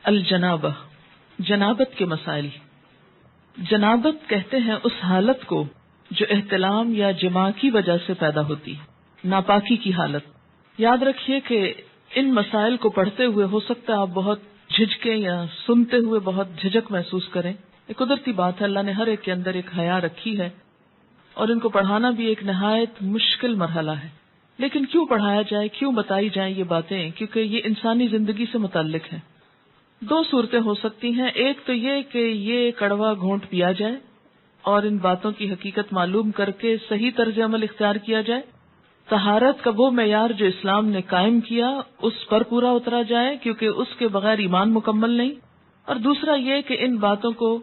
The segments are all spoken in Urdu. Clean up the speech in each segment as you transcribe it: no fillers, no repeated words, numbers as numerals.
الجنابہ، جنابت کے مسائل۔ جنابت کہتے ہیں اس حالت کو جو احتلام یا جماع کی وجہ سے پیدا ہوتی ہے، ناپاکی کی حالت۔ یاد رکھیے کہ ان مسائل کو پڑھتے ہوئے ہو سکتا ہے آپ بہت جھجکیں یا سنتے ہوئے بہت جھجک محسوس کریں۔ ایک قدرتی بات ہے، اللہ نے ہر ایک کے اندر ایک حیا رکھی ہے اور ان کو پڑھانا بھی ایک نہایت مشکل مرحلہ ہے۔ لیکن کیوں پڑھایا جائے، کیوں بتائی جائیں یہ باتیں؟ کیونکہ یہ انسانی زندگی سے متعلق ہے۔ دو صورتیں ہو سکتی ہیں، ایک تو یہ کہ یہ کڑوا گھونٹ پیا جائے اور ان باتوں کی حقیقت معلوم کر کے صحیح طرز عمل اختیار کیا جائے، طہارت کا وہ معیار جو اسلام نے قائم کیا اس پر پورا اترا جائے، کیونکہ اس کے بغیر ایمان مکمل نہیں۔ اور دوسرا یہ کہ ان باتوں کو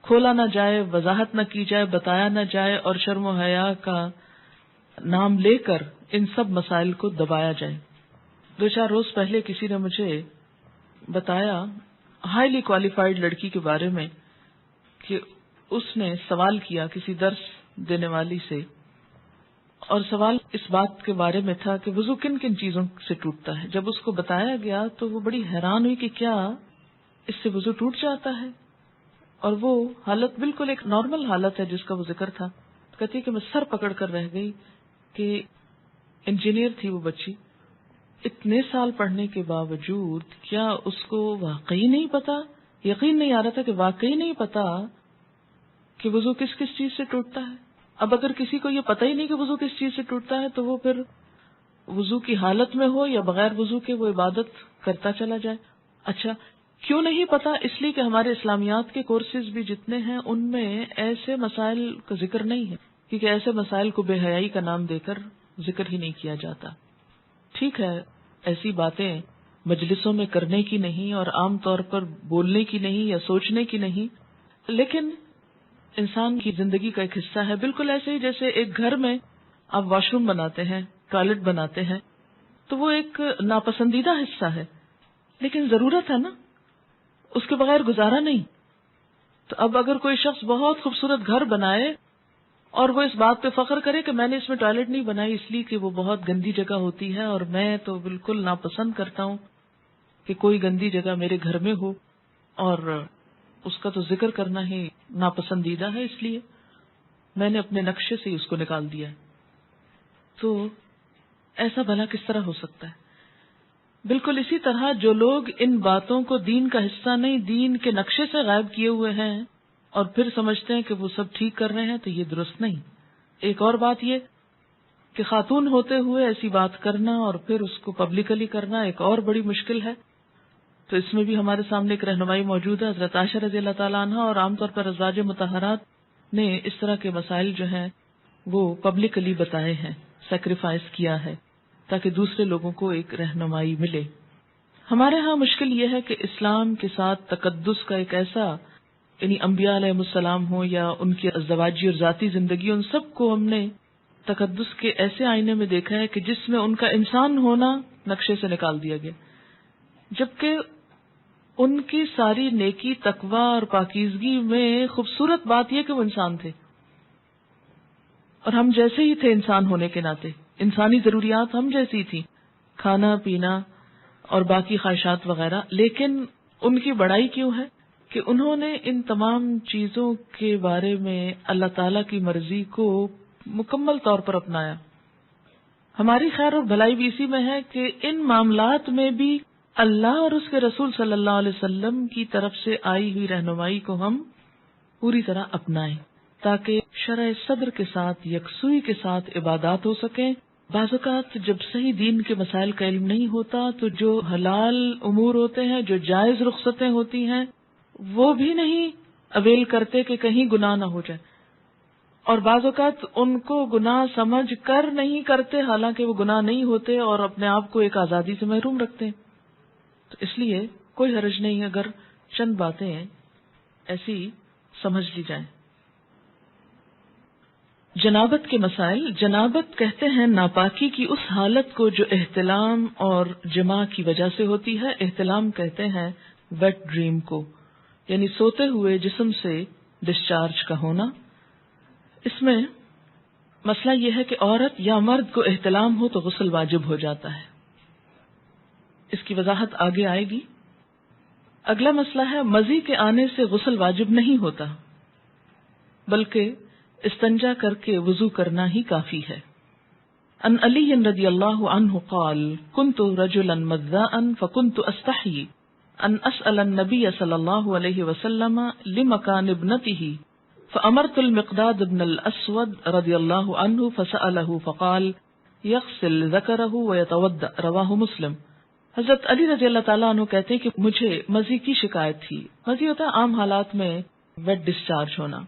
کھولا نہ جائے، وضاحت نہ کی جائے، بتایا نہ جائے اور شرم و حیا کا نام لے کر ان سب مسائل کو دبایا جائے۔ 2-4 روز پہلے کسی نے مجھے بتایا ہائیلی کوالیفائڈ لڑکی کے بارے میں کہ اس نے سوال کیا کسی درس دینے والی سے، اور سوال اس بات کے بارے میں تھا کہ وضو کن کن چیزوں سے ٹوٹتا ہے۔ جب اس کو بتایا گیا تو وہ بڑی حیران ہوئی کہ کیا اس سے وضو ٹوٹ جاتا ہے، اور وہ حالت بالکل ایک نارمل حالت ہے جس کا وہ ذکر تھا۔ کہتی کہ میں سر پکڑ کر رہ گئی کہ انجینئر تھی وہ بچی، اتنے سال پڑھنے کے باوجود کیا اس کو واقعی نہیں پتا، یقین نہیں آ رہا تھا کہ واقعی نہیں پتا کہ وضو کس کس چیز سے ٹوٹتا ہے۔ اب اگر کسی کو یہ پتہ ہی نہیں کہ وضو کس چیز سے ٹوٹتا ہے تو وہ پھر وضو کی حالت میں ہو یا بغیر وضو کے وہ عبادت کرتا چلا جائے۔ اچھا کیوں نہیں پتا؟ اس لیے کہ ہمارے اسلامیات کے کورسز بھی جتنے ہیں ان میں ایسے مسائل کا ذکر نہیں ہے، کیونکہ ایسے مسائل کو بے حیائی کا نام دے کر ذکر ہی نہیں کیا جاتا۔ ٹھیک ہے، ایسی باتیں مجلسوں میں کرنے کی نہیں اور عام طور پر بولنے کی نہیں یا سوچنے کی نہیں، لیکن انسان کی زندگی کا ایک حصہ ہے۔ بالکل ایسے ہی جیسے ایک گھر میں آپ واش روم بناتے ہیں، ٹوائلٹ بناتے ہیں، تو وہ ایک ناپسندیدہ حصہ ہے لیکن ضرورت ہے نا، اس کے بغیر گزارا نہیں۔ تو اب اگر کوئی شخص بہت خوبصورت گھر بنائے اور وہ اس بات پہ فخر کرے کہ میں نے اس میں ٹوائلٹ نہیں بنائی اس لیے کہ وہ بہت گندی جگہ ہوتی ہے اور میں تو بالکل ناپسند کرتا ہوں کہ کوئی گندی جگہ میرے گھر میں ہو، اور اس کا تو ذکر کرنا ہی ناپسندیدہ ہے، اس لیے میں نے اپنے نقشے سے اس کو نکال دیا ہے، تو ایسا بھلا کس طرح ہو سکتا ہے؟ بالکل اسی طرح جو لوگ ان باتوں کو دین کا حصہ نہیں، دین کے نقشے سے غائب کیے ہوئے ہیں اور پھر سمجھتے ہیں کہ وہ سب ٹھیک کر رہے ہیں، تو یہ درست نہیں۔ ایک اور بات یہ کہ خاتون ہوتے ہوئے ایسی بات کرنا اور پھر اس کو پبلکلی کرنا ایک اور بڑی مشکل ہے، تو اس میں بھی ہمارے سامنے ایک رہنمائی موجود ہے۔ حضرت عائشہ رضی اللہ تعالیٰ عنہ اور عام طور پر ازواج مطہرات نے اس طرح کے مسائل جو ہیں وہ پبلکلی بتائے ہیں، سیکریفائس کیا ہے تاکہ دوسرے لوگوں کو ایک رہنمائی ملے۔ ہمارے ہاں مشکل یہ ہے کہ اسلام کے ساتھ تقدس کا ایک ایسا، یعنی انبیاء علیہ السلام ہو یا ان کی ازدواجی اور ذاتی زندگی، ان سب کو ہم نے تقدس کے ایسے آئینے میں دیکھا ہے کہ جس میں ان کا انسان ہونا نقشے سے نکال دیا گیا، جبکہ ان کی ساری نیکی، تقوی اور پاکیزگی میں خوبصورت بات یہ کہ وہ انسان تھے اور ہم جیسے ہی تھے انسان ہونے کے ناطے، انسانی ضروریات ہم جیسی تھی، کھانا پینا اور باقی خواہشات وغیرہ، لیکن ان کی بڑائی کیوں ہے کہ انہوں نے ان تمام چیزوں کے بارے میں اللہ تعالی کی مرضی کو مکمل طور پر اپنایا۔ ہماری خیر اور بھلائی بھی اسی میں ہے کہ ان معاملات میں بھی اللہ اور اس کے رسول صلی اللہ علیہ وسلم کی طرف سے آئی ہوئی رہنمائی کو ہم پوری طرح اپنائیں تاکہ شرع صدر کے ساتھ، یکسوئی کے ساتھ عبادات ہو سکیں۔ بعض اوقات جب صحیح دین کے مسائل کا علم نہیں ہوتا تو جو حلال امور ہوتے ہیں، جو جائز رخصتیں ہوتی ہیں، وہ بھی نہیں اویل کرتے کہ کہیں گناہ نہ ہو جائے، اور بعض اوقات ان کو گناہ سمجھ کر نہیں کرتے حالانکہ وہ گناہ نہیں ہوتے اور اپنے آپ کو ایک آزادی سے محروم رکھتے ہیں۔ تو اس لیے کوئی حرج نہیں اگر چند باتیں ایسی سمجھ لی جائیں۔ جنابت کے مسائل۔ جنابت کہتے ہیں ناپاکی کی اس حالت کو جو احتلام اور جماع کی وجہ سے ہوتی ہے۔ احتلام کہتے ہیں ویٹ ڈریم کو، یعنی سوتے ہوئے جسم سے ڈسچارج کا ہونا۔ اس میں مسئلہ یہ ہے کہ عورت یا مرد کو احتلام ہو تو غسل واجب ہو جاتا ہے، اس کی وضاحت آگے آئے گی۔ اگلا مسئلہ ہے مزی کے آنے سے غسل واجب نہیں ہوتا بلکہ استنجا کر کے وضو کرنا ہی کافی ہے۔ ان علی رضی اللہ عنہ قال كنت رجلا مذاء فكنت استحيي ان اسأل النبي صلی اللہ علیہ وسلم لمكان ابنته فامرت المقداد بن الاسود رضی اللہ عنہ فسأله فقال يغسل ذکره ويتوضأ رواہ مسلم۔ حضرت علی رضی اللہ تعالیٰ عنہ کہتے ہیں کہ مجھے مزی کی شکایت تھی۔ مزی ہوتا ہے عام حالات میں ویٹ ڈسچارج ہونا۔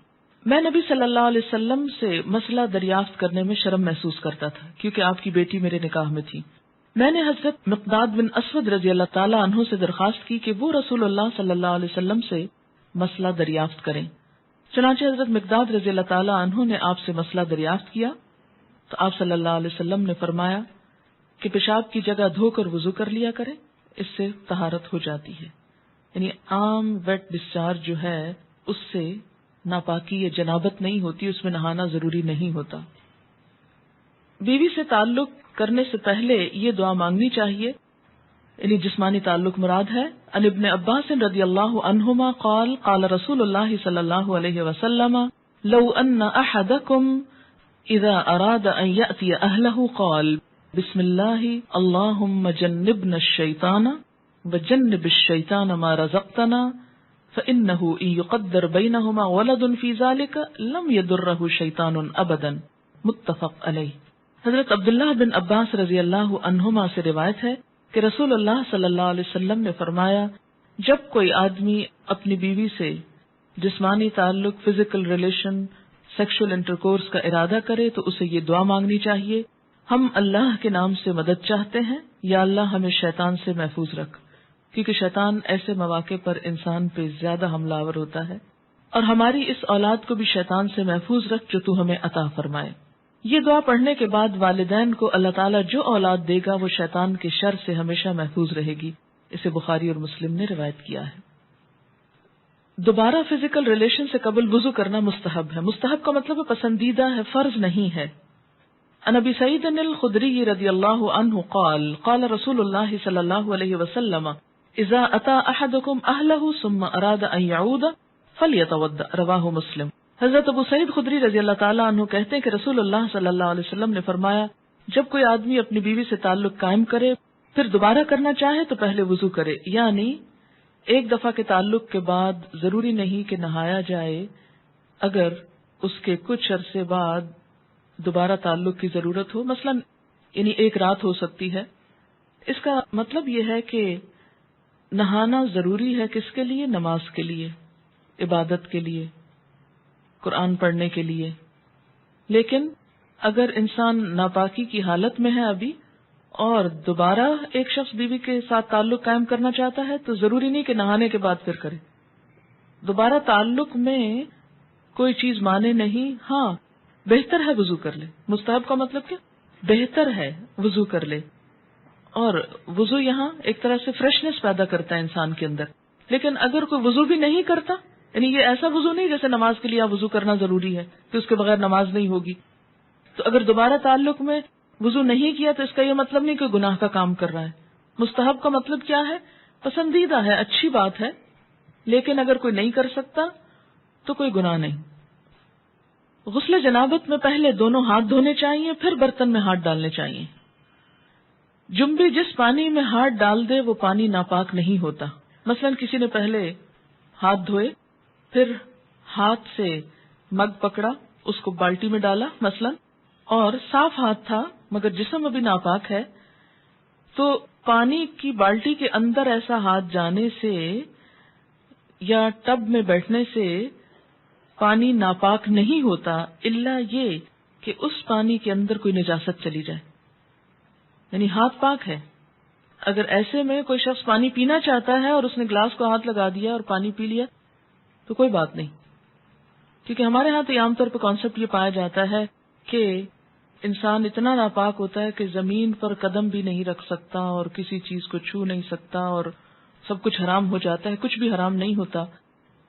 میں نبی صلی اللہ علیہ وسلم سے مسئلہ دریافت کرنے میں شرم محسوس کرتا تھا کیونکہ آپ کی بیٹی میرے نکاح میں تھی۔ میں نے حضرت مقداد بن اسود رضی اللہ تعالیٰ عنہ سے درخواست کی کہ وہ رسول اللہ صلی اللہ علیہ وسلم سے مسئلہ دریافت کریں۔ چنانچہ حضرت مقداد رضی اللہ تعالیٰ عنہ نے آپ سے مسئلہ دریافت کیا تو آپ صلی اللہ علیہ وسلم نے فرمایا کہ پیشاب کی جگہ دھو کر وضو کر لیا کرے، اس سے طہارت ہو جاتی ہے۔ یعنی عام ویٹ ڈسچارج جو ہے اس سے ناپاکی یا جنابت نہیں ہوتی، اس میں نہانا ضروری نہیں ہوتا۔ بیوی سے تعلق کرنے سے پہلے یہ دعا مانگنی چاہیے، یعنی جسمانی تعلق مراد ہے۔ ان ابن عباس رضی اللہ عنہما قال قال رسول اللہ صلی اللہ علیہ وسلم لو ان احدکم اذا اراد ان یأتی اہلہ قال بسم اللہ اللہم جنبنا الشیطان وجنب الشیطان ما رزقتنا فإنه إن يقدر بينهما ولد في ذلك لم يضره شيطان ابدا، متفق علیہ۔ حضرت عبداللہ بن عباس رضی اللہ عنہما سے روایت ہے کہ رسول اللہ صلی اللہ علیہ وسلم نے فرمایا جب کوئی آدمی اپنی بیوی سے جسمانی تعلق، فزیکل ریلیشن، سیکشل انٹرکورس کا ارادہ کرے تو اسے یہ دعا مانگنی چاہیے، ہم اللہ کے نام سے مدد چاہتے ہیں، یا اللہ ہمیں شیطان سے محفوظ رکھ، کیونکہ شیطان ایسے مواقع پر انسان پہ زیادہ حملہ آور ہوتا ہے، اور ہماری اس اولاد کو بھی شیطان سے محفوظ رکھ جو تو ہمیں عطا فرمائے۔ یہ دعا پڑھنے کے بعد والدین کو اللہ تعالیٰ جو اولاد دے گا وہ شیطان کے شر سے ہمیشہ محفوظ رہے گی۔ اسے بخاری اور مسلم نے روایت کیا ہے۔ دوبارہ فزیکل ریلیشن سے قبل وضو کرنا مستحب ہے۔ مستحب کا مطلب پسندیدہ ہے، فرض نہیں ہے۔ عن ابی سعید الخدری رضی اللہ عنہ قال قال رسول اللہ صلی اللہ علیہ وسلم اذا اتى احدكم اهله ثم اراد ان يعود فليتوضا رواہ مسلم۔ حضرت ابو سعید خدری رضی اللہ تعالیٰ عنہ کہتے ہیں کہ رسول اللہ صلی اللہ علیہ وسلم نے فرمایا جب کوئی آدمی اپنی بیوی سے تعلق قائم کرے پھر دوبارہ کرنا چاہے تو پہلے وضو کرے، یعنی ایک دفعہ کے تعلق کے بعد ضروری نہیں کہ نہایا جائے، اگر اس کے کچھ عرصے بعد دوبارہ تعلق کی ضرورت ہو، مثلا یعنی ایک رات ہو سکتی ہے۔ اس کا مطلب یہ ہے کہ نہانا ضروری ہے کس کے لیے؟ نماز کے لیے، عبادت کے لیے، قرآن پڑھنے کے لیے۔ لیکن اگر انسان ناپاکی کی حالت میں ہے ابھی اور دوبارہ ایک شخص بیوی کے ساتھ تعلق قائم کرنا چاہتا ہے تو ضروری نہیں کہ نہانے کے بعد پھر کرے۔ دوبارہ تعلق میں کوئی چیز مانے نہیں، ہاں بہتر ہے وضو کر لے۔ مستحب کا مطلب کیا؟ بہتر ہے وضو کر لے، اور وضو یہاں ایک طرح سے فریشنس پیدا کرتا ہے انسان کے اندر۔ لیکن اگر کوئی وضو بھی نہیں کرتا، یعنی یہ ایسا وضو نہیں جیسے نماز کے لیے وضو کرنا ضروری ہے کہ اس کے بغیر نماز نہیں ہوگی، تو اگر دوبارہ تعلق میں وضو نہیں کیا تو اس کا یہ مطلب نہیں کہ گناہ کا کام کر رہا ہے۔ مستحب کا مطلب کیا ہے؟ پسندیدہ ہے، اچھی بات ہے، لیکن اگر کوئی نہیں کر سکتا تو کوئی گناہ نہیں۔ غسل جنابت میں پہلے دونوں ہاتھ دھونے چاہیے، پھر برتن میں ہاتھ ڈالنے چاہیے۔ جنبی جس پانی میں ہاتھ ڈال دے وہ پانی ناپاک نہیں ہوتا۔ مثلا کسی نے پہلے ہاتھ دھوئے، پھر ہاتھ سے مگ پکڑا، اس کو بالٹی میں ڈالا مثلا، اور صاف ہاتھ تھا مگر جسم ابھی ناپاک ہے، تو پانی کی بالٹی کے اندر ایسا ہاتھ جانے سے یا ٹب میں بیٹھنے سے پانی ناپاک نہیں ہوتا، الا یہ کہ اس پانی کے اندر کوئی نجاست چلی جائے، یعنی ہاتھ پاک ہے۔ اگر ایسے میں کوئی شخص پانی پینا چاہتا ہے اور اس نے گلاس کو ہاتھ لگا دیا اور پانی پی لیا تو کوئی بات نہیں، کیونکہ ہمارے ہاں تو عام طور پہ کانسیپٹ یہ پایا جاتا ہے کہ انسان اتنا ناپاک ہوتا ہے کہ زمین پر قدم بھی نہیں رکھ سکتا اور کسی چیز کو چھو نہیں سکتا اور سب کچھ حرام ہو جاتا ہے۔ کچھ بھی حرام نہیں ہوتا۔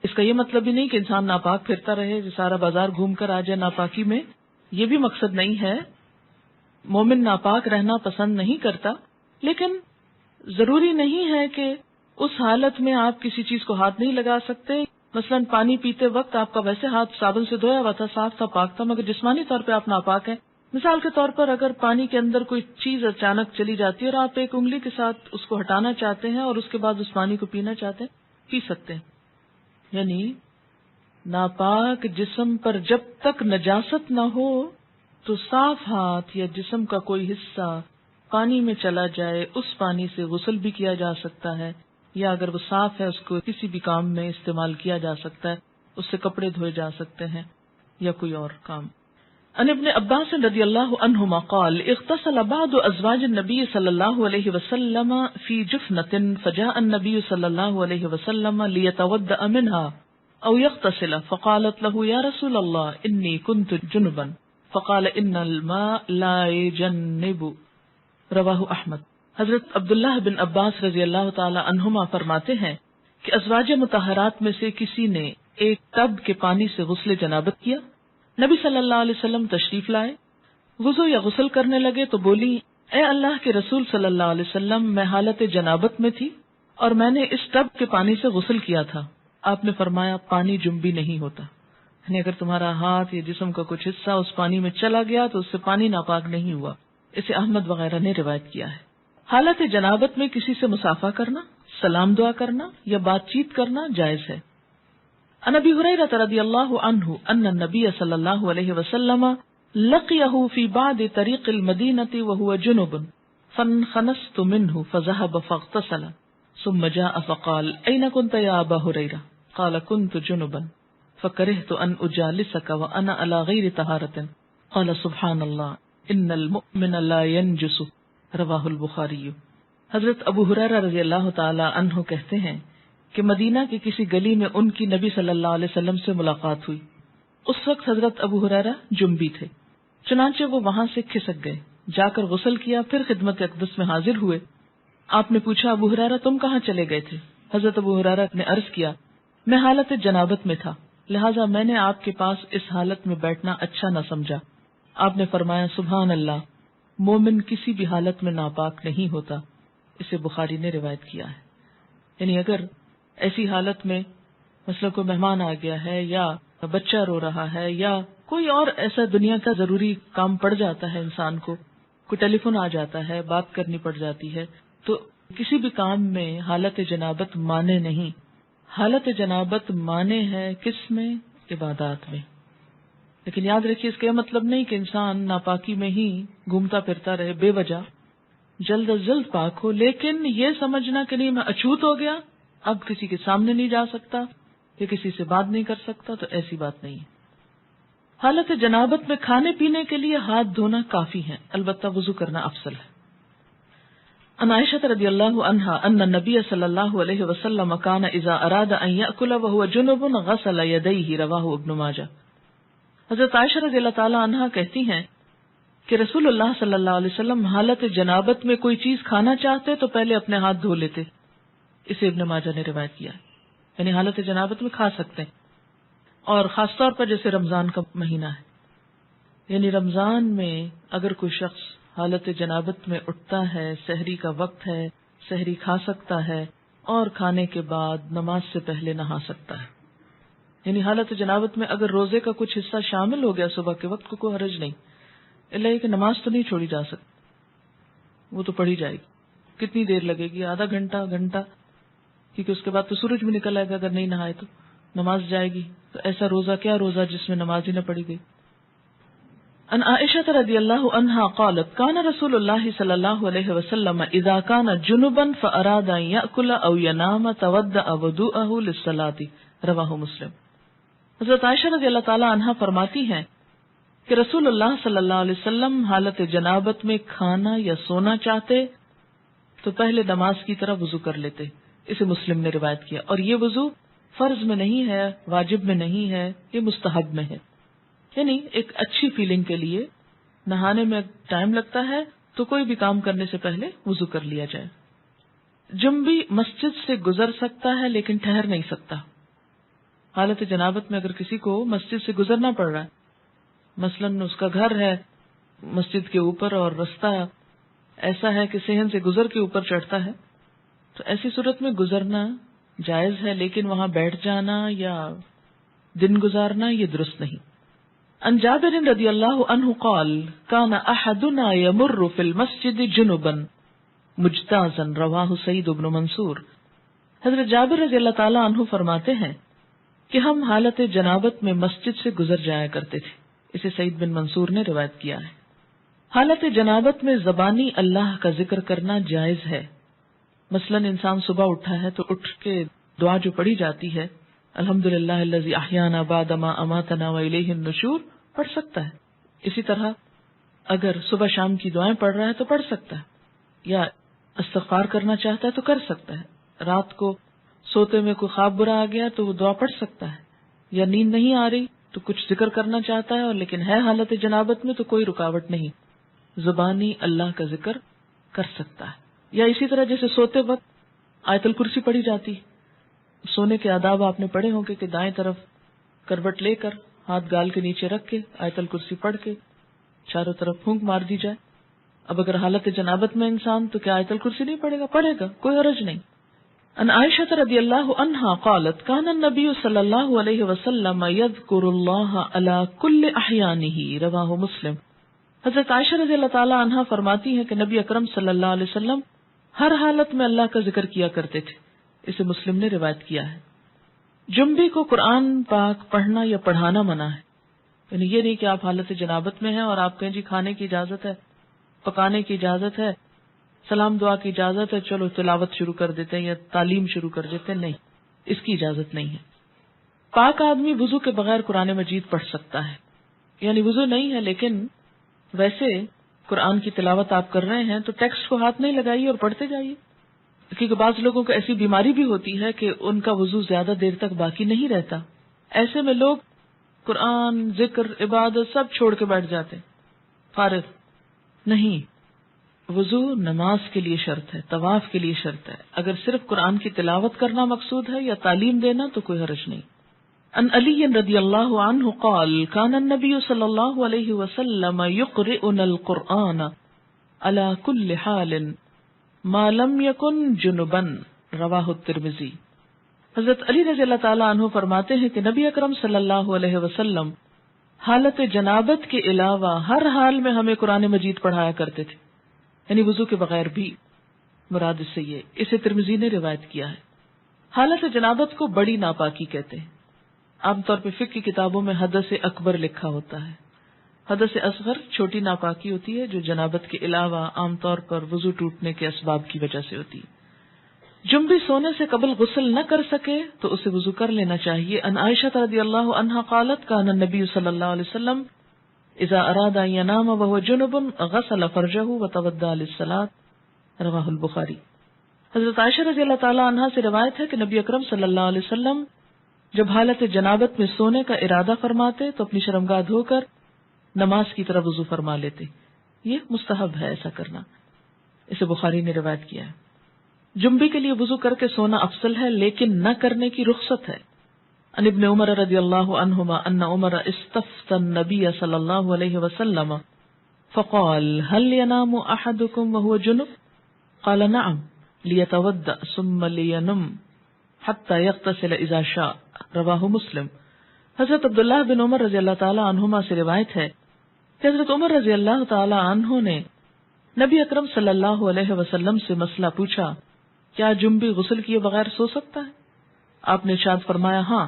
اس کا یہ مطلب بھی نہیں کہ انسان ناپاک پھرتا رہے، سارا بازار گھوم کر آ جائے ناپاکی میں، یہ بھی مقصد نہیں ہے۔ مومن ناپاک رہنا پسند نہیں کرتا، لیکن ضروری نہیں ہے کہ اس حالت میں آپ کسی چیز کو ہاتھ نہیں لگا سکتے. مثلاً پانی پیتے وقت آپ کا ویسے ہاتھ صابن سے دھویا ہوا تھا، صاف تھا، پاک تھا، مگر جسمانی طور پہ آپ ناپاک ہیں. مثال کے طور پر اگر پانی کے اندر کوئی چیز اچانک چلی جاتی ہے اور آپ ایک انگلی کے ساتھ اس کو ہٹانا چاہتے ہیں اور اس کے بعد اس پانی کو پینا چاہتے ہیں، پی سکتے ہیں. یعنی ناپاک جسم پر جب تک نجاست نہ ہو تو صاف ہاتھ یا جسم کا کوئی حصہ پانی میں چلا جائے اس پانی سے غسل بھی کیا جا سکتا ہے، یا اگر وہ صاف ہے اس کو کسی بھی کام میں استعمال کیا جا سکتا ہے، اس سے کپڑے دھوئے جا سکتے ہیں یا کوئی اور کام. عن ابن عباس رضی اللہ عنہما قال اغتسل بعض ازواج النبی صلی اللہ علیہ وسلم فی جفنۃ فجاء النبی صلی اللہ علیہ وسلم لیتودأ منها او یغتسل فقالت له یا رسول اللہ انی کنت جنبا فقال ان الماء لا يجنب. رواہ احمد. حضرت عبداللہ بن عباس رضی اللہ تعالی عنہما فرماتے ہیں کہ ازواج مطہرات میں سے کسی نے ایک ٹب کے پانی سے غسل جنابت کیا. نبی صلی اللہ علیہ وسلم تشریف لائے، وضو یا غسل کرنے لگے تو بولی، اے اللہ کے رسول صلی اللہ علیہ وسلم، میں حالت جنابت میں تھی اور میں نے اس ٹب کے پانی سے غسل کیا تھا. آپ نے فرمایا پانی جنبی نہیں ہوتا، یعنی اگر تمہارا ہاتھ یا جسم کا کچھ حصہ اس پانی میں چلا گیا تو اس سے پانی ناپاک نہیں ہوا. اسے احمد وغیرہ نے روایت کیا ہے. حالت جنابت میں کسی سے مصافحہ کرنا، سلام دعا کرنا یا بات چیت کرنا جائز ہے. عن ابی ہریرہ رضی اللہ عنہ ان النبی صلی اللہ علیہ وسلم لقیہ فی بعض طریق المدینۃ وہو جنب فانخنست منہ فذهب فاغتسل ثم جاء فقال این کنت یا ابا ہریرہ قال كنت جنبا فکرہت ان اجالسک وانا علی غیر طہارۃ قال سبحان اللہ ان المؤمن لا ينجس. رواہ البخاری. حضرت ابو ہریرہ رضی اللہ تعالی عنہ کہتے ہیں کہ مدینہ کی کسی گلی میں ان کی نبی صلی اللہ علیہ وسلم سے ملاقات ہوئی. اس وقت حضرت ابو ہریرہ جنبی تھے، چنانچہ وہ وہاں سے کھسک گئے، جا کر غسل کیا، پھر خدمت اقدس میں حاضر ہوئے. آپ نے پوچھا، ابو ہریرہ تم کہاں چلے گئے تھے؟ حضرت ابو ہریرہ نے عرض کیا، میں حالت جنابت میں تھا، لہٰذا میں نے آپ کے پاس اس حالت میں بیٹھنا اچھا نہ سمجھا. آپ نے فرمایا، سبحان اللہ، مومن کسی بھی حالت میں ناپاک نہیں ہوتا. اسے بخاری نے روایت کیا ہے. یعنی اگر ایسی حالت میں مثلا کوئی مہمان آ گیا ہے یا بچہ رو رہا ہے یا کوئی اور ایسا دنیا کا ضروری کام پڑ جاتا ہے انسان کو، کوئی ٹیلی فون آ جاتا ہے، بات کرنی پڑ جاتی ہے، تو کسی بھی کام میں حالت جنابت مانے نہیں. حالت جنابت مانے ہے کس میں؟ عبادات میں. لیکن یاد رکھیے اس کا یہ مطلب نہیں کہ انسان ناپاکی میں ہی گھومتا پھرتا رہے بے وجہ، جلد از جلد پاک ہو، لیکن یہ سمجھنا کہ نہیں میں اچھوت ہو گیا، اب کسی کے سامنے نہیں جا سکتا یا کسی سے بات نہیں کر سکتا، تو ایسی بات نہیں ہے. حالت جنابت میں کھانے پینے کے لیے ہاتھ دھونا کافی ہے، البتہ وضو کرنا افضل ہے. عن عائشہ رضی اللہ عنہا ان النبی صلی اللہ علیہ وسلم کان اذا اراد ان یأکل وهو جنب غسل یدیہ. رواہ ابن ماجہ. حضرت عائشہ رضی اللہ تعالی عنہا کہتی ہیں کہ رسول اللہ صلی اللہ علیہ وسلم حالت جنابت میں کوئی چیز کھانا چاہتے تو پہلے اپنے ہاتھ دھو لیتے. اسے ابن ماجہ نے روایت کیا، یعنی حالت جنابت میں کھا سکتے ہیں. اور خاص طور پر جیسے رمضان کا مہینہ ہے، یعنی رمضان میں اگر کوئی شخص حالت جنابت میں اٹھتا ہے، سحری کا وقت ہے، سحری کھا سکتا ہے اور کھانے کے بعد نماز سے پہلے نہا سکتا ہے. یعنی حالت جنابت میں اگر روزے کا کچھ حصہ شامل ہو گیا صبح کے وقت کو کوئی حرج نہیں، اللہ یہ کہ نماز تو نہیں چھوڑی جا سکتی، وہ تو پڑھی جائے گی. کتنی دیر لگے گی؟ آدھا گھنٹہ، گھنٹہ، کیونکہ اس کے بعد تو سورج بھی نکل آئے گا اگر نہیں نہائے تو نماز جائے گی. تو ایسا روزہ کیا روزہ جس میں نماز ہی نہ پڑھی گئی. ان عائشہ رضی اللہ عنہا قالت کان رسول اللہ صلی اللہ علیہ وسلم اذا کان جنبا فاراد ان یأکل او ینام تودأ وضوءه للصلاة. رواہ مسلم. حضرت عائشہ رضی اللہ تعالی عنہا فرماتی ہیں کہ رسول اللہ صلی اللہ علیہ وسلم حالت جنابت میں کھانا یا سونا چاہتے تو پہلے نماز کی طرح وضو کر لیتے. اسے مسلم نے روایت کیا. اور یہ وضو فرض میں نہیں ہے، واجب میں نہیں ہے، یہ مستحب میں ہے. یعنی ایک اچھی فیلنگ کے لیے نہانے میں ٹائم لگتا ہے تو کوئی بھی کام کرنے سے پہلے وضو کر لیا جائے. جنبی مسجد سے گزر سکتا ہے لیکن ٹھہر نہیں سکتا. حالت جنابت میں اگر کسی کو مسجد سے گزرنا پڑ رہا ہے، مثلاً اس کا گھر ہے مسجد کے اوپر اور رستہ ایسا ہے کہ صحن سے گزر کے اوپر چڑھتا ہے، تو تو ایسی صورت میں گزرنا جائز ہے، لیکن وہاں بیٹھ جانا یا دن گزارنا یہ درست نہیں۔ عن جابر رضی اللہ عنہ قال كان احدنا يمر في المسجد جنبا مجتازا رواہ سعید بن منصور۔ حضرت جابر رضی اللہ تعالی عنہ فرماتے ہیں کہ ہم حالت جنابت میں مسجد سے گزر جایا کرتے تھے، اسے سعید بن منصور نے روایت کیا ہے۔ حالت جنابت میں زبانی اللہ کا ذکر کرنا جائز ہے۔ مثلا انسان صبح اٹھا ہے تو اٹھ کے دعا جو پڑھی جاتی ہے الحمدللہ الذی احیانا بعد ما اماتنا والیہ النشور پڑھ سکتا ہے۔ اسی طرح اگر صبح شام کی دعائیں پڑھ رہا ہے تو پڑھ سکتا ہے، یا استغفار کرنا چاہتا ہے تو کر سکتا ہے۔ رات کو سوتے میں کوئی خواب برا آ گیا تو وہ دعا پڑھ سکتا ہے، یا نیند نہیں آ رہی تو کچھ ذکر کرنا چاہتا ہے اور لیکن ہے حالت جنابت میں تو کوئی رکاوٹ نہیں، زبانی اللہ کا ذکر کر سکتا ہے۔ یا اسی طرح جیسے سوتے وقت آیت الکرسی پڑھی جاتی، سونے کے آداب آپ نے پڑھے ہوں گے کہ دائیں طرف کروٹ لے کر ہاتھ گال کے نیچے رکھ کے آیت الکرسی پڑھ کے چاروں طرف پھونک مار دی جائے۔ اب اگر حالت جنابت میں انسان تو کیا آیت الکرسی نہیں پڑھے گا؟ پڑھے گا، کوئی حرج نہیں۔ ان عائشہ رضی اللہ عنہا قالت کان النبی صلی اللہ علیہ وسلم یذکر اللہ علی کل احیانہ رواہ مسلم۔ حضرت عائشہ رضی اللہ تعالی عنہا فرماتی ہیں کہ نبی اکرم صلی اللہ علیہ وسلم ہر حالت میں اللہ کا ذکر کیا کرتے تھے، اسے مسلم نے روایت کیا ہے۔ جنبی کو قرآن پاک پڑھنا یا پڑھانا منع ہے، یعنی یہ نہیں کہ آپ حالت جنابت میں ہیں اور آپ کہیں جی کھانے کی اجازت ہے، پکانے کی اجازت ہے، سلام دعا کی اجازت ہے، چلو تلاوت شروع کر دیتے ہیں یا تعلیم شروع کر دیتے ہیں، نہیں، اس کی اجازت نہیں ہے۔ پاک آدمی وضو کے بغیر قرآن مجید پڑھ سکتا ہے، یعنی وضو نہیں ہے لیکن ویسے قرآن کی تلاوت آپ کر رہے ہیں تو ٹیکسٹ کو ہاتھ نہیں لگائیے اور پڑھتے جائیے، کیونکہ بعض لوگوں کو ایسی بیماری بھی ہوتی ہے کہ ان کا وضو زیادہ دیر تک باقی نہیں رہتا، ایسے میں لوگ قرآن، ذکر، عبادت سب چھوڑ کے بیٹھ جاتے ہیں، فارغ نہیں۔ وضو نماز کے لیے شرط ہے، طواف کے لیے شرط ہے، اگر صرف قرآن کی تلاوت کرنا مقصود ہے یا تعلیم دینا تو کوئی حرج نہیں۔ ان علی رضی اللہ عنہ قال کان النبی صلی اللہ علیہ وسلم یقرئنا القرآن علی کل حال ما لم یکن جنبا رواہ الترمذی۔ حضرت علی رضی اللہ تعالی عنہ فرماتے ہیں کہ نبی اکرم صلی اللہ علیہ وسلم حالت جنابت کے علاوہ ہر حال میں ہمیں قرآن مجید پڑھایا کرتے تھے، یعنی وضو کے بغیر بھی، مراد اس سے یہ، اسے ترمذی نے روایت کیا ہے۔ حالت جنابت کو بڑی ناپاکی کہتے ہیں۔ عام طور پہ فقہ کی کتابوں میں حدث اکبر لکھا ہوتا ہے، حدث اصغر چھوٹی ناپاکی ہوتی ہے جو جنابت کے علاوہ عام طور پر وضو ٹوٹنے کے اسباب کی وجہ سے ہوتی ہے۔ جنبی سونے سے قبل غسل نہ کر سکے تو اسے وضو کر لینا چاہیے۔ ان عائشہ رضی اللہ عنہا قالت کان النبی صلی اللہ علیہ وسلم اذا اراد ان ينام وهو جنب غسل فرجه وتوضا للصلاة رواہ البخاری۔ حضرت عائشہ رضی اللہ تعالی عنہا سے روایت ہے کہ نبی اکرم صلی اللہ علیہ وسلم جب حالت جنابت میں سونے کا ارادہ فرماتے تو اپنی شرمگاہ دھو کر نماز کی طرف وضو فرما لیتے، یہ مستحب ہے ایسا کرنا، اسے بخاری نے روایت کیا ہے۔ جنبی کے لیے وضو کر کے سونا افضل ہے لیکن نہ کرنے کی رخصت ہے۔ ان ابن عمر رضی اللہ عنہما ان عمر استفتى النبی صلی اللہ علیہ وسلم فقال هل ينام احدكم وهو جنب قال نعم ليتوضأ ثم لينم حتى يغتسل اذا شاء رواہ مسلم۔ حضرت عبداللہ بن عمر رضی اللہ تعالی عنہما سے روایت ہے کہ حضرت عمر رضی اللہ تعالی عنہ نے نبی اکرم صلی اللہ علیہ وسلم سے مسئلہ پوچھا، کیا جنبی غسل کیے بغیر سو سکتا ہے؟ آپ نے ارشاد فرمایا ہاں،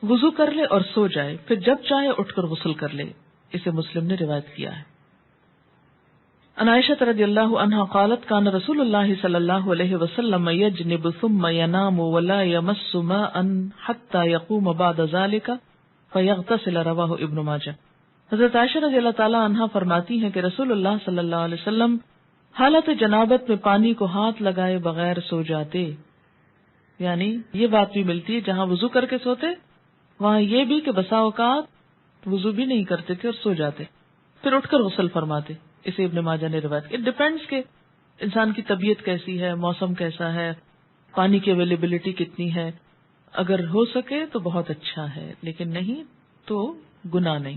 وضو کر لے اور سو جائے، پھر جب چاہے اٹھ کر غسل کر لے، اسے مسلم نے روایت کیا ہے۔ ان عائشہ رضی اللہ عنہا قالت کان رسول اللہ صلی اللہ علیہ وسلم یجنب ثم ینام ولا یمس ماء حتى یقوم بعد ذلك فیغتسل رواہ ابن ماجہ۔ حضرت عائشہ رضی اللہ تعالی عنہا فرماتی ہیں کہ رسول اللہ صلی اللہ علیہ وسلم حالت جنابت میں پانی کو ہاتھ لگائے بغیر سو جاتے، یعنی یہ بات بھی ملتی ہے جہاں وضو کر کے سوتے وہاں یہ بھی کہ بسا اوقات وضو بھی نہیں کرتے تھے اور سو جاتے، پھر اٹھ کر غسل فرماتے، اسے ابن ماجہ نے روایت۔ اٹ ڈیپینڈس کہ انسان کی طبیعت کیسی ہے، موسم کیسا ہے، پانی کی اویلیبلٹی کتنی ہے، اگر ہو سکے تو بہت اچھا ہے لیکن نہیں تو گناہ نہیں۔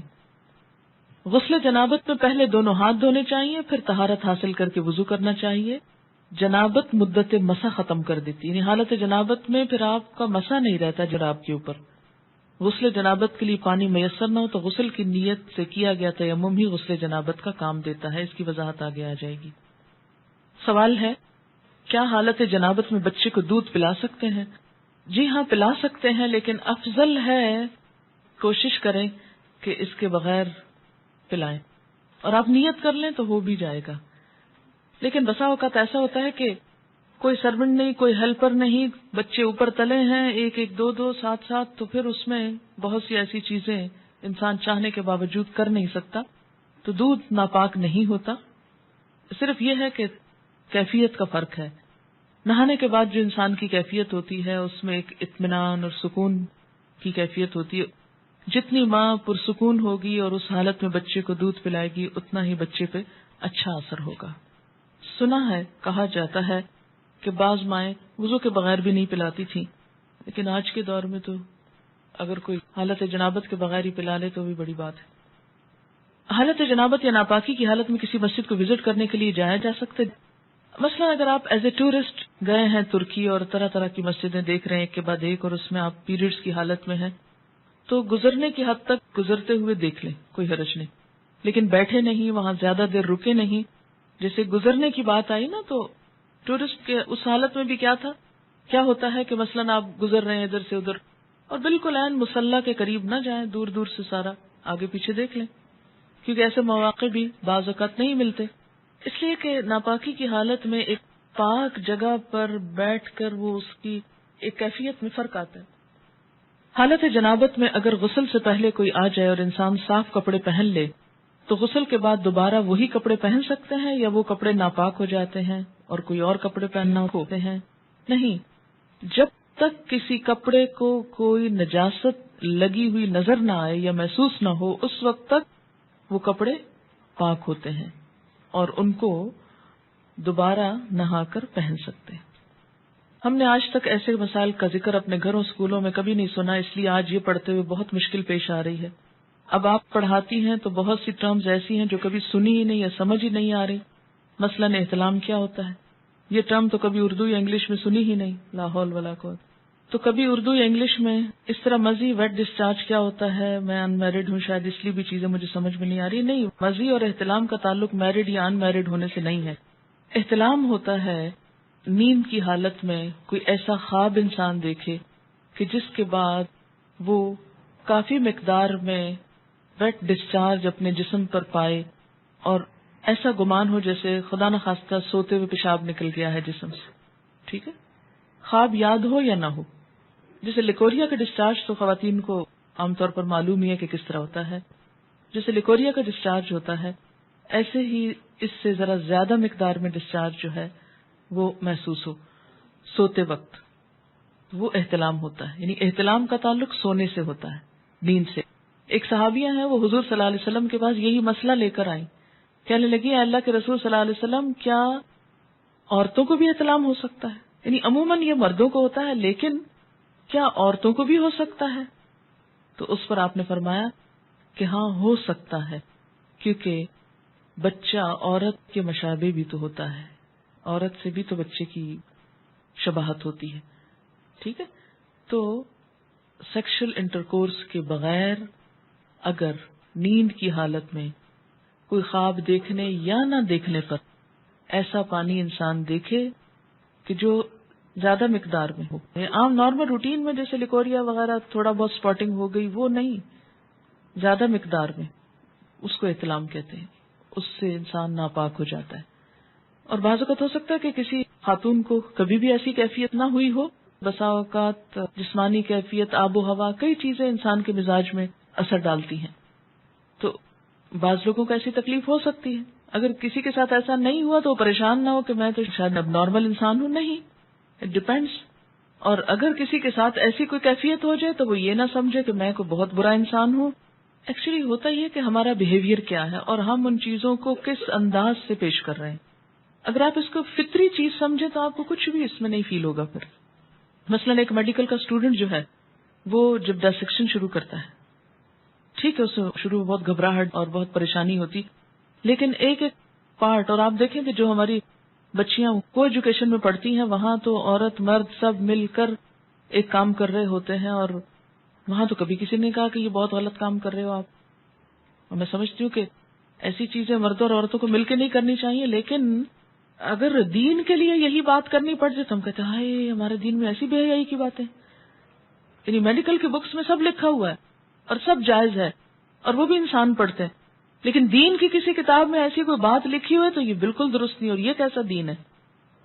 غسل جنابت میں پہلے دونوں ہاتھ دھونے چاہیے، پھر طہارت حاصل کر کے وضو کرنا چاہیے، جنابت مدت مسا ختم کر دیتی، یعنی حالت جنابت میں پھر آپ کا مسا نہیں رہتا جناب کے اوپر. غسل جنابت کے لیے پانی میسر نہ ہو تو غسل کی نیت سے کیا گیا تیمم ہی غسل جنابت کا کام دیتا ہے. اس کی وضاحت آگے آ جائے گی. سوال ہے، کیا حالت جنابت میں بچے کو دودھ پلا سکتے ہیں؟ جی ہاں، پلا سکتے ہیں، لیکن افضل ہے کوشش کریں کہ اس کے بغیر پلائیں، اور آپ نیت کر لیں تو ہو بھی جائے گا. لیکن بسا اوقات ایسا ہوتا ہے کہ کوئی سرونٹ نہیں، کوئی ہیلپر نہیں، بچے اوپر تلے ہیں، ایک ایک دو دو ساتھ ساتھ، تو پھر اس میں بہت سی ایسی چیزیں انسان چاہنے کے باوجود کر نہیں سکتا، تو دودھ ناپاک نہیں ہوتا. صرف یہ ہے کہ کیفیت کا فرق ہے. نہانے کے بعد جو انسان کی کیفیت ہوتی ہے اس میں ایک اطمینان اور سکون کی کیفیت ہوتی ہے. جتنی ماں پرسکون ہوگی اور اس حالت میں بچے کو دودھ پلائے گی اتنا ہی بچے پہ اچھا اثر ہوگا. سنا ہے، کہا جاتا ہے کہ بعض مائیں وضو کے بغیر بھی نہیں پلاتی تھیں، لیکن آج کے دور میں تو اگر کوئی حالت جنابت کے بغیر ہی پلا لے تو بھی بڑی بات ہے. حالت جنابت یا ناپاکی کی حالت میں کسی مسجد کو وزٹ کرنے کے لیے جایا جا سکتا ہے. مثلا اگر آپ ایز اے ٹورسٹ گئے ہیں ترکی اور طرح طرح کی مسجدیں دیکھ رہے ہیں ایک کے بعد ایک، اور اس میں آپ پیریڈز کی حالت میں ہیں، تو گزرنے کی حد تک گزرتے ہوئے دیکھ لیں، کوئی حرج نہیں، لیکن بیٹھے نہیں، وہاں زیادہ دیر رکے نہیں. جیسے گزرنے کی بات آئی نا، تو ٹورسٹ کے اس حالت میں بھی کیا ہوتا ہے کہ مثلا آپ گزر رہے ہیں ادھر سے ادھر، اور بالکل عین مصلی کے قریب نہ جائیں، دور دور سے سارا آگے پیچھے دیکھ لیں، کیونکہ ایسے مواقع بھی بعض اوقات نہیں ملتے. اس لیے کہ ناپاکی کی حالت میں ایک پاک جگہ پر بیٹھ کر وہ اس کی ایک کیفیت میں فرق آتا ہے. حالت جنابت میں اگر غسل سے پہلے کوئی آ جائے اور انسان صاف کپڑے پہن لے تو غسل کے بعد دوبارہ وہی کپڑے پہن سکتے ہیں، یا وہ کپڑے ناپاک ہو جاتے ہیں اور کوئی اور کپڑے پہننا ہوتے ہیں؟ نہیں، جب تک کسی کپڑے کو کوئی نجاست لگی ہوئی نظر نہ آئے یا محسوس نہ ہو اس وقت تک وہ کپڑے پاک ہوتے ہیں اور ان کو دوبارہ نہا کر پہن سکتے ہیں. ہم نے آج تک ایسے مسائل کا ذکر اپنے گھروں اسکولوں میں کبھی نہیں سنا، اس لیے آج یہ پڑھتے ہوئے بہت مشکل پیش آ رہی ہے. اب آپ پڑھاتی ہیں تو بہت سی ٹرمز ایسی ہیں جو کبھی سنی ہی نہیں یا سمجھ ہی نہیں آ رہی. مثلاً احتلام کیا ہوتا ہے؟ یہ ٹرم تو کبھی اردو یا انگلش میں سنی ہی نہیں، لا حول ولا قوت. تو کبھی اردو یا انگلش میں اس طرح مزی ویٹ ڈسچارج کیا ہوتا ہے؟ میں ان میرڈ ہوں، شاید اس لیے بھی چیزیں مجھے سمجھ میں نہیں آ رہی. نہیں، مزی اور احتلام کا تعلق میرڈ یا ان میرڈ ہونے سے نہیں ہے. احتلام ہوتا ہے نیند کی حالت میں کوئی ایسا خواب انسان دیکھے کہ جس کے بعد وہ کافی مقدار میں ویٹ ڈسچارج اپنے جسم پر پائے، اور ایسا گمان ہو جیسے خدا نخواستہ سوتے ہوئے پیشاب نکل گیا ہے جسم سے. ٹھیک ہے، خواب یاد ہو یا نہ ہو. جیسے لیکوریا کا ڈسچارج تو خواتین کو عام طور پر معلوم ہی ہے کہ کس طرح ہوتا ہے. جیسے لیکوریا کا ڈسچارج ہوتا ہے ایسے ہی اس سے ذرا زیادہ مقدار میں ڈسچارج جو ہے وہ محسوس ہو سوتے وقت، وہ احتلام ہوتا ہے. یعنی احتلام کا تعلق سونے سے ہوتا ہے، نیند سے. ایک صحابیہ ہیں، وہ حضور صلی اللہ علیہ وسلم کے پاس یہی مسئلہ لے کر آئیں. کہنے لگی، اے اللہ کے رسول صلی اللہ علیہ وسلم، کیا عورتوں کو بھی احتلام ہو سکتا ہے؟ یعنی عموماً یہ مردوں کو ہوتا ہے، لیکن کیا عورتوں کو بھی ہو سکتا ہے؟ تو اس پر آپ نے فرمایا کہ ہاں ہو سکتا ہے، کیونکہ بچہ عورت کے مشابہ بھی تو ہوتا ہے، عورت سے بھی تو بچے کی شباہت ہوتی ہے. ٹھیک ہے، تو سیکشل انٹرکورس کے بغیر اگر نیند کی حالت میں کوئی خواب دیکھنے یا نہ دیکھنے پر ایسا پانی انسان دیکھے کہ جو زیادہ مقدار میں ہو، عام نارمل روٹین میں جیسے لیکوریا وغیرہ تھوڑا بہت سپاٹنگ ہو گئی، وہ نہیں، زیادہ مقدار میں، اس کو احتلام کہتے ہیں. اس سے انسان ناپاک ہو جاتا ہے. اور بعض اوقات ہو سکتا ہے کہ کسی خاتون کو کبھی بھی ایسی کیفیت نہ ہوئی ہو. بسا اوقات جسمانی کیفیت، آب و ہوا، کئی چیزیں انسان کے مزاج میں اثر ڈالتی ہیں، تو بعض لوگوں کو ایسی تکلیف ہو سکتی ہے. اگر کسی کے ساتھ ایسا نہیں ہوا تو پریشان نہ ہو کہ میں تو شاید اب نارمل انسان ہوں. نہیں، اٹ ڈیپینڈس. اور اگر کسی کے ساتھ ایسی کوئی کیفیت ہو جائے تو وہ یہ نہ سمجھے کہ میں کوئی بہت برا انسان ہوں. ایکچولی ہوتا یہ کہ ہمارا بیہیویئر کیا ہے اور ہم ان چیزوں کو کس انداز سے پیش کر رہے ہیں. اگر آپ اس کو فطری چیز سمجھیں تو آپ کو کچھ بھی اس میں نہیں فیل ہوگا. پھر مثلا ایک میڈیکل کا اسٹوڈنٹ جو ہے وہ جب ڈسیکشن شروع کرتا ہے، ٹھیک ہے، اس میں شروع میں بہت گھبراہٹ اور بہت پریشانی ہوتی، لیکن ایک ایک پارٹ، اور آپ دیکھیں کہ جو ہماری بچیاں کو ایجوکیشن میں پڑھتی ہیں وہاں تو عورت مرد سب مل کر ایک کام کر رہے ہوتے ہیں، اور وہاں تو کبھی کسی نے کہا کہ یہ بہت غلط کام کر رہے ہو آپ. اور میں سمجھتی ہوں کہ ایسی چیزیں مردوں اور عورتوں کو مل کے نہیں کرنی چاہیے، لیکن اگر دین کے لیے یہی بات کرنی پڑ جائے تو ہم کہتے ہیں ہائے ہمارے دین میں ایسی بے حیائی کی باتیں. یعنی میڈیکل کی بکس میں سب لکھا ہوا ہے اور سب جائز ہے اور وہ بھی انسان پڑھتے ہیں، لیکن دین کی کسی کتاب میں ایسی کوئی بات لکھی ہوئی ہے تو یہ بالکل درست نہیں. اور یہ کیسا دین ہے؟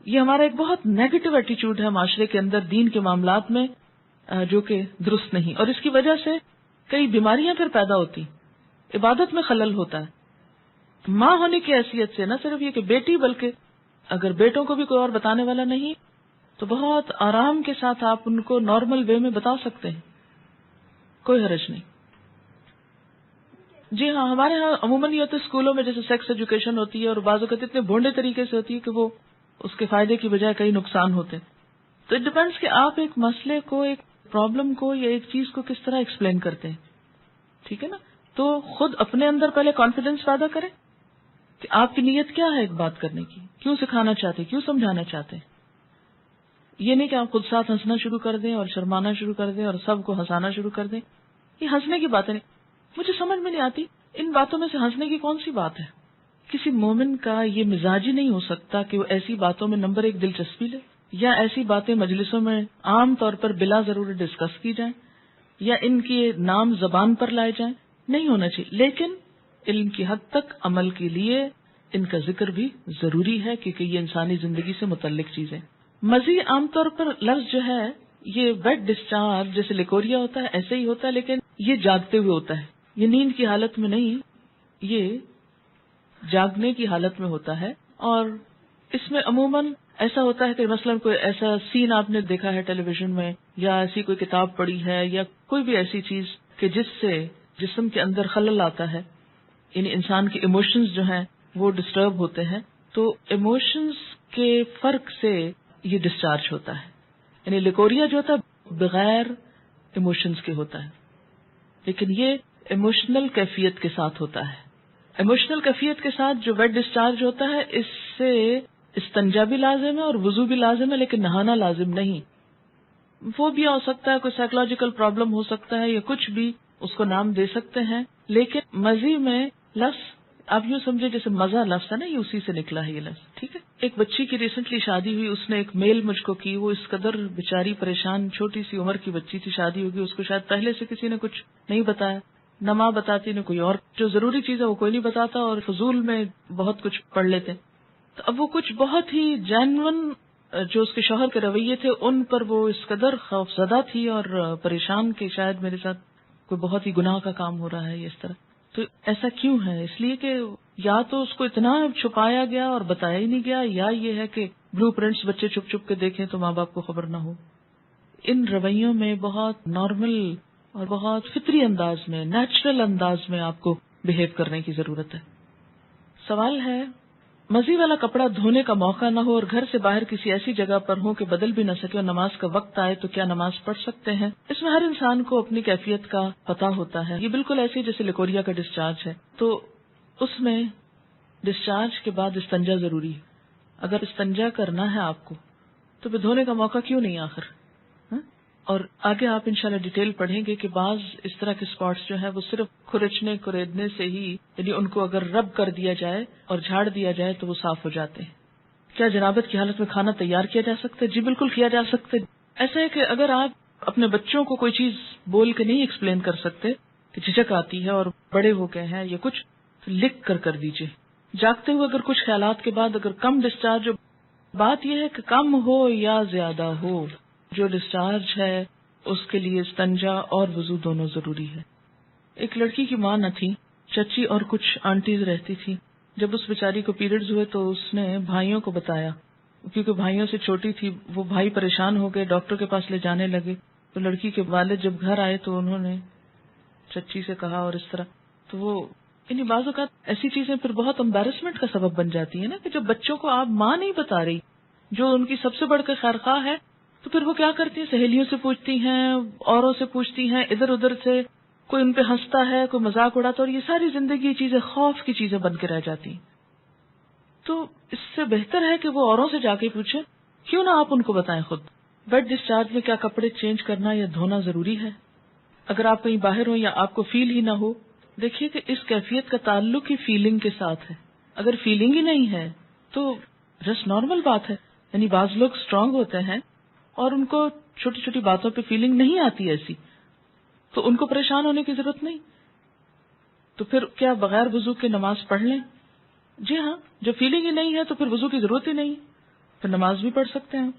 یہ ہمارا ایک بہت نیگیٹو ایٹیچیوڈ ہے معاشرے کے اندر دین کے معاملات میں، جو کہ درست نہیں، اور اس کی وجہ سے کئی بیماریاں پھر پیدا ہوتی، عبادت میں خلل ہوتا ہے. ماں ہونے کی حیثیت سے نہ صرف یہ کہ بیٹی، بلکہ اگر بیٹوں کو بھی کوئی اور بتانے والا نہیں تو بہت آرام کے ساتھ آپ ان کو نارمل وے میں بتا سکتے ہیں، کوئی حرج نہیں. جی ہاں، ہمارے ہاں عموماً یہ ہوتا ہے اسکولوں میں جیسے سیکس ایجوکیشن ہوتی ہے اور بعض اوقات اتنے بھونڈے طریقے سے ہوتی ہے کہ وہ اس کے فائدے کی بجائے کئی نقصان ہوتے ہیں. تو اٹ ڈیپینڈس کہ آپ ایک مسئلے کو، ایک پرابلم کو یا ایک چیز کو کس طرح ایکسپلین کرتے ہیں. ٹھیک ہے نا؟ تو خود اپنے اندر پہلے کانفیڈینس پیدا کریں کہ آپ کی نیت کیا ہے ایک بات کرنے کی، کیوں سکھانا چاہتے، کیوں سمجھانا چاہتے ہیں. یہ نہیں کہ آپ خود ساتھ ہنسنا شروع کر دیں اور شرمانا شروع کر دیں اور سب کو ہنسانا شروع کر دیں. یہ ہنسنے کی باتیں نہیں، مجھے سمجھ میں نہیں آتی ان باتوں میں سے ہنسنے کی کون سی بات ہے. کسی مومن کا یہ مزاج ہی نہیں ہو سکتا کہ وہ ایسی باتوں میں نمبر ایک دلچسپی لے، یا ایسی باتیں مجلسوں میں عام طور پر بلا ضرورت ڈسکس کی جائیں یا ان کے نام زبان پر لائے جائیں. نہیں ہونا چاہیے، لیکن علم کی حد تک عمل کے لیے ان کا ذکر بھی ضروری ہے کیونکہ یہ انسانی زندگی سے متعلق چیزیں. مزی عام طور پر لفظ جو ہے یہ ویٹ ڈسچارج جیسے لیکوریا ہوتا ہے ایسے ہی ہوتا ہے، لیکن یہ جاگتے ہوئے ہوتا ہے، یہ نیند کی حالت میں نہیں، یہ جاگنے کی حالت میں ہوتا ہے. اور اس میں عموماً ایسا ہوتا ہے کہ مثلاً کوئی ایسا سین آپ نے دیکھا ہے ٹیلی ویژن میں، یا ایسی کوئی کتاب پڑھی ہے، یا کوئی بھی ایسی چیز کہ جس سے جسم کے اندر خلل آتا ہے، یعنی انسان کے ایموشنز جو ہیں وہ ڈسٹرب ہوتے ہیں. تو ایموشنز کے فرق سے یہ ڈسچارج ہوتا ہے. یعنی لیکوریا جو ہوتا ہے بغیر ایموشنز کے ہوتا ہے، لیکن یہ ایموشنل کیفیت کے ساتھ ہوتا ہے. ایموشنل کیفیت کے ساتھ جو ویٹ ڈسچارج ہوتا ہے اس سے استنجا بھی لازم ہے اور وضو بھی لازم ہے، لیکن نہانا لازم نہیں. وہ بھی ہو سکتا ہے، کوئی سائیکولوجیکل پرابلم ہو سکتا ہے یا کچھ بھی، اس کو نام دے سکتے ہیں. لیکن مزی میں لفظ آپ یوں سمجھے جیسے مزہ لفظ ہے نا، یہ اسی سے نکلا ہے یہ لفظ. ٹھیک ہے. ایک بچی کی ریسنٹلی شادی ہوئی، اس نے ایک میل مجھ کو کی، وہ اس قدر بیچاری پریشان، چھوٹی سی عمر کی بچی تھی، شادی ہوگی، اس کو شاید پہلے سے کسی نے کچھ نہیں بتایا، نہ ماں بتاتی نہ کوئی اور، جو ضروری چیز ہے وہ کوئی نہیں بتاتا اور فضول میں بہت کچھ پڑھ لیتے. تو اب وہ کچھ بہت ہی جینون جو اس کے شوہر کے رویے تھے ان پر وہ اس قدر خوف زدہ تھی اور پریشان کہ شاید میرے ساتھ کوئی بہت ہی گناہ کا کام ہو رہا ہے اس طرح. تو ایسا کیوں ہے؟ اس لیے کہ یا تو اس کو اتنا چھپایا گیا اور بتایا ہی نہیں گیا، یا یہ ہے کہ بلو پرنٹس بچے چھپ چھپ کے دیکھیں تو ماں باپ کو خبر نہ ہو. ان رویوں میں بہت نارمل اور بہت فطری انداز میں، نیچرل انداز میں آپ کو بہیو کرنے کی ضرورت ہے. سوال ہے، مزی والا کپڑا دھونے کا موقع نہ ہو اور گھر سے باہر کسی ایسی جگہ پر ہو کہ بدل بھی نہ سکے اور نماز کا وقت آئے تو کیا نماز پڑھ سکتے ہیں؟ اس میں ہر انسان کو اپنی کیفیت کا پتہ ہوتا ہے. یہ بالکل ایسے جیسے لیکوریا کا ڈسچارج ہے، تو اس میں ڈسچارج کے بعد استنجا ضروری ہے. اگر استنجا کرنا ہے آپ کو تو پھر دھونے کا موقع کیوں نہیں آخر؟ اور آگے آپ انشاءاللہ ڈیٹیل پڑھیں گے کہ بعض اس طرح کے اسپاٹس جو ہے وہ صرف کھرچنے کریدنے سے ہی، یعنی ان کو اگر رب کر دیا جائے اور جھاڑ دیا جائے تو وہ صاف ہو جاتے ہیں. کیا جنابت کی حالت میں کھانا تیار کیا جا سکتا ہے؟ جی بالکل کیا جا سکتا ہے. ایسا ہے کہ اگر آپ اپنے بچوں کو کوئی چیز بول کے نہیں ایکسپلین کر سکتے کہ جھجک آتی ہے اور بڑے ہو گئے ہیں یا کچھ، تو لکھ کر دیجیے. جاگتے ہوئے اگر کچھ خیالات کے بعد اگر کم ڈسچارج، بات یہ ہے کہ کم ہو یا زیادہ ہو، جو ڈسچارج ہے اس کے لیے استنجا اور وضو دونوں ضروری ہے. ایک لڑکی کی ماں نہ تھی، چچی اور کچھ آنٹیز رہتی تھی. جب اس بیچاری کو پیریڈز ہوئے تو اس نے بھائیوں کو بتایا، کیونکہ بھائیوں سے چھوٹی تھی. وہ بھائی پریشان ہو گئے، ڈاکٹر کے پاس لے جانے لگے. تو لڑکی کے والد جب گھر آئے تو انہوں نے چچی سے کہا اور اس طرح. تو وہ انہیں بعض اوقات ایسی چیزیں پھر بہت امبیرسمنٹ کا سبب بن جاتی ہیں نا، کہ جب بچوں کو آپ ماں نہیں بتا رہی جو ان کی سب سے بڑھ کر خیرخواہ ہے، تو پھر وہ کیا کرتی ہیں، سہیلیوں سے پوچھتی ہیں، اوروں سے پوچھتی ہیں، ادھر ادھر سے کوئی ان پہ ہنستا ہے، کوئی مذاق اڑاتا ہے، اور یہ ساری زندگی چیزیں خوف کی چیزیں بن کے رہ جاتی ہیں. تو اس سے بہتر ہے کہ وہ اوروں سے جا کے پوچھیں، کیوں نہ آپ ان کو بتائیں خود۔ بیڈ ڈسچارج میں کیا کپڑے چینج کرنا یا دھونا ضروری ہے؟ اگر آپ کہیں باہر ہوں یا آپ کو فیل ہی نہ ہو، دیکھیے کہ اس کیفیت کا تعلق ہی فیلنگ کے ساتھ ہے۔ اگر فیلنگ ہی نہیں ہے تو جسٹ نارمل بات ہے، یعنی بعض لوگ اسٹرانگ ہوتے ہیں اور ان کو چھوٹی چھوٹی باتوں پہ فیلنگ نہیں آتی ایسی، تو ان کو پریشان ہونے کی ضرورت نہیں۔ تو پھر کیا بغیر وضو کے نماز پڑھ لیں؟ جی ہاں، جب فیلنگ ہی نہیں ہے تو پھر وضو کی ضرورت ہی نہیں، پھر نماز بھی پڑھ سکتے ہیں۔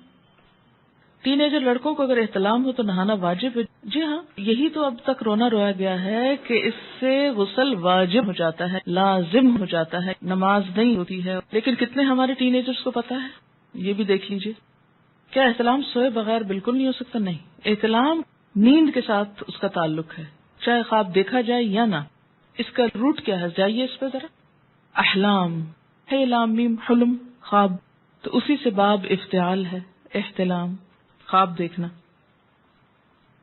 ٹین ایجر لڑکوں کو اگر احتلام ہو تو نہانا واجب ہے؟ جی ہاں، یہی تو اب تک رونا رویا گیا ہے کہ اس سے غسل واجب ہو جاتا ہے، لازم ہو جاتا ہے، نماز نہیں ہوتی ہے۔ لیکن کتنے ہمارے ٹین ایجرز کو پتا ہے؟ یہ بھی دیکھ لیجئے۔ کیا احتلام سوئے بغیر بالکل نہیں ہو سکتا؟ نہیں، احتلام نیند کے ساتھ اس کا تعلق ہے، چاہے خواب دیکھا جائے یا نہ۔ اس کا روٹ کیا ہے؟ جائیے اس پہ ذرا۔ احلام ہے، لام میم حلم، خواب، تو اسی سے باب افتعال ہے، احتلام، خواب دیکھنا۔